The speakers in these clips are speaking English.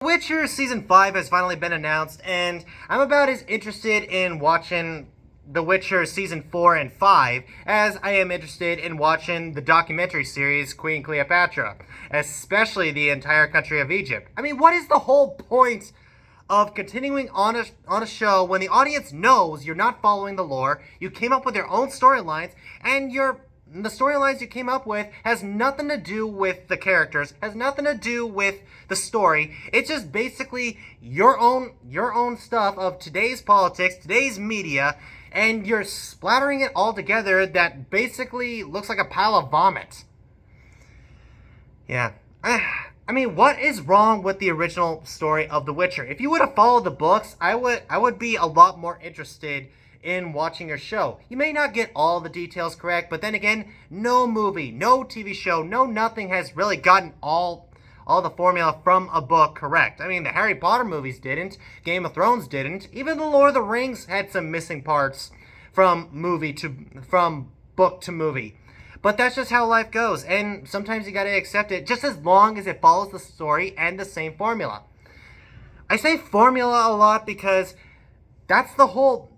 Witcher Season 5 has finally been announced, and I'm about as interested in watching The Witcher Season 4 and 5 as I am interested in watching the documentary series Queen Cleopatra, especially the entire country of Egypt. I mean, what is the whole point of continuing on a show when the audience knows you're not following the lore, you came up with your own storylines, and the storylines you came up with has nothing to do with the characters, has nothing to do with the story. It's just basically your own stuff of today's politics, today's media, and you're splattering it all together that basically looks like a pile of vomit. Yeah. I mean, what is wrong with the original story of The Witcher? If you would have followed the books, I would be a lot more interested in watching your show. You may not get all the details correct, but then again, no movie, no TV show, no nothing has really gotten all the formula from a book correct. I mean, the Harry Potter movies didn't, Game of Thrones didn't, even the Lord of the Rings had some missing parts from book to movie. But that's just how life goes, and sometimes you gotta accept it, just as long as it follows the story and the same formula. I say formula a lot because that's the whole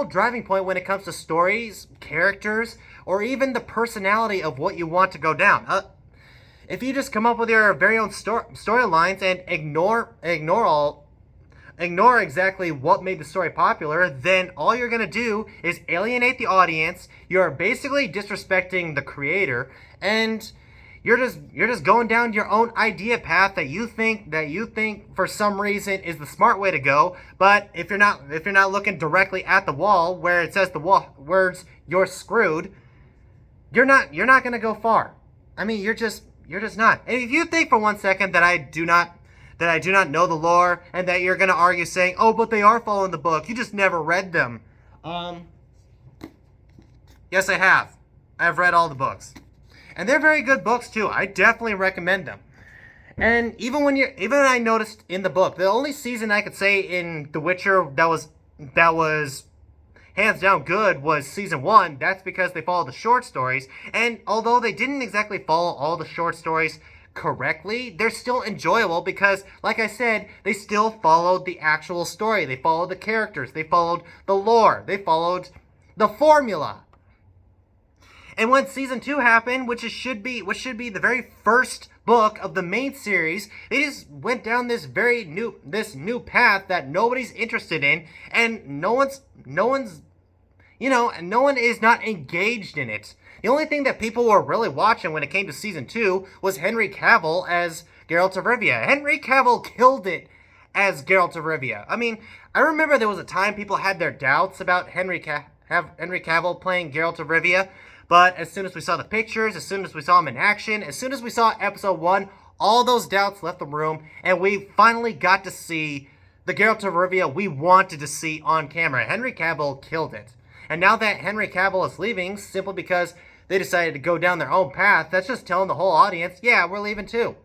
driving point when it comes to stories, characters, or even the personality of what you want to go down. If you just come up with your very own storylines and ignore exactly what made the story popular, then all you're going to do is alienate the audience. You're basically disrespecting the creator, and you're just going down your own idea path that you think for some reason is the smart way to go. But if you're not looking directly at the wall where it says words "you're screwed," you're not going to go far. I mean, you're just not. And if you think for 1 second that I do not know the lore, and that you're going to argue saying, oh, but they are following the book, you just never read them. Yes, I have. I've read all the books. And they're very good books, too. I definitely recommend them. And even I noticed in the book, the only season I could say in The Witcher that was hands down good was Season 1. That's because they followed the short stories. And although they didn't exactly follow all the short stories correctly, they're still enjoyable because, like I said, they still followed the actual story. They followed the characters. They followed the lore. They followed the formula. And when Season 2 happened, which should be the very first book of the main series, they just went down this new path that nobody's interested in, and no one is not engaged in it. The only thing that people were really watching when it came to Season 2 was Henry Cavill as Geralt of Rivia. Henry Cavill killed it as Geralt of Rivia. I mean, I remember there was a time people had their doubts about Henry Cavill playing Geralt of Rivia, but as soon as we saw the pictures, as soon as we saw him in action, as soon as we saw Episode 1, all those doubts left the room, and we finally got to see the Geralt of Rivia we wanted to see on camera. Henry Cavill killed it. And now that Henry Cavill is leaving simply because they decided to go down their own path, that's just telling the whole audience, yeah, we're leaving too.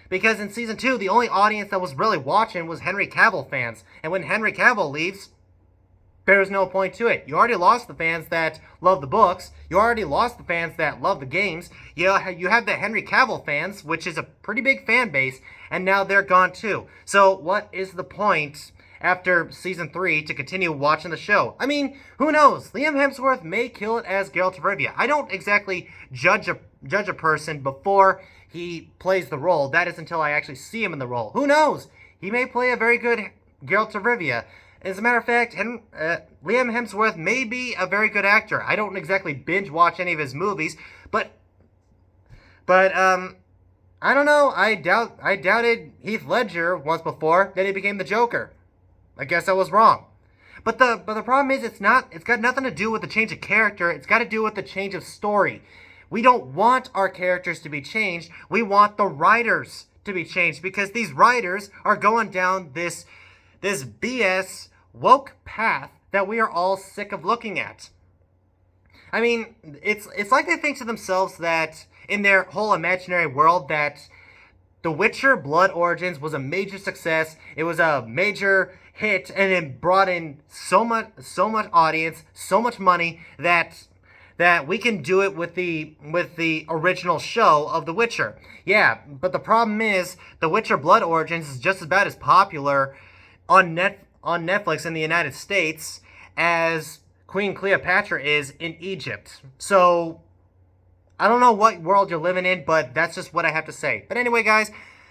Because in Season 2, the only audience that was really watching was Henry Cavill fans. And when Henry Cavill leaves, there's no point to it. You already lost the fans that love the books. You already lost the fans that love the games. You have the Henry Cavill fans, which is a pretty big fan base, and now they're gone too. So what is the point after Season 3 to continue watching the show? I mean, who knows? Liam Hemsworth may kill it as Geralt of Rivia. I don't exactly judge a person before he plays the role. That is until I actually see him in the role. Who knows? He may play a very good Geralt of Rivia. As a matter of fact, Liam Hemsworth may be a very good actor. I don't exactly binge watch any of his movies, but I don't know. I doubted Heath Ledger once before that he became the Joker. I guess I was wrong. But the problem is it's got nothing to do with the change of character. It's got to do with the change of story. We don't want our characters to be changed. We want the writers to be changed because these writers are going down this BS woke path that we are all sick of looking at. I mean, it's like they think to themselves that in their whole imaginary world that The Witcher Blood Origins was a major success. It was a major hit, and it brought in so much audience, so much money that that we can do it with the original show of The Witcher. Yeah, but the problem is The Witcher Blood Origins is just about as popular on Netflix in the United States as Queen Cleopatra is in Egypt. So I don't know what world you're living in, but that's just what I have to say. But anyway, guys,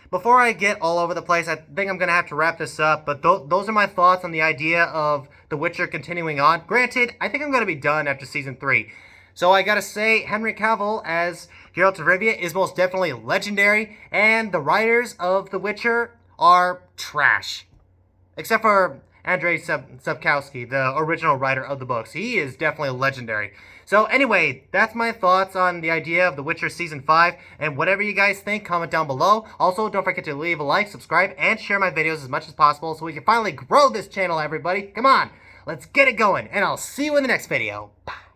before I get all over the place, I think I'm going to have to wrap this up. But those are my thoughts on the idea of The Witcher continuing on. Granted, I think I'm going to be done after Season 3. So I got to say, Henry Cavill as Geralt of Rivia is most definitely legendary. And the writers of The Witcher are trash. Except for Andrzej Sapkowski, the original writer of the books. He is definitely legendary. So anyway, that's my thoughts on the idea of The Witcher Season 5. And whatever you guys think, comment down below. Also, don't forget to leave a like, subscribe, and share my videos as much as possible so we can finally grow this channel, everybody. Come on, let's get it going. And I'll see you in the next video. Bye.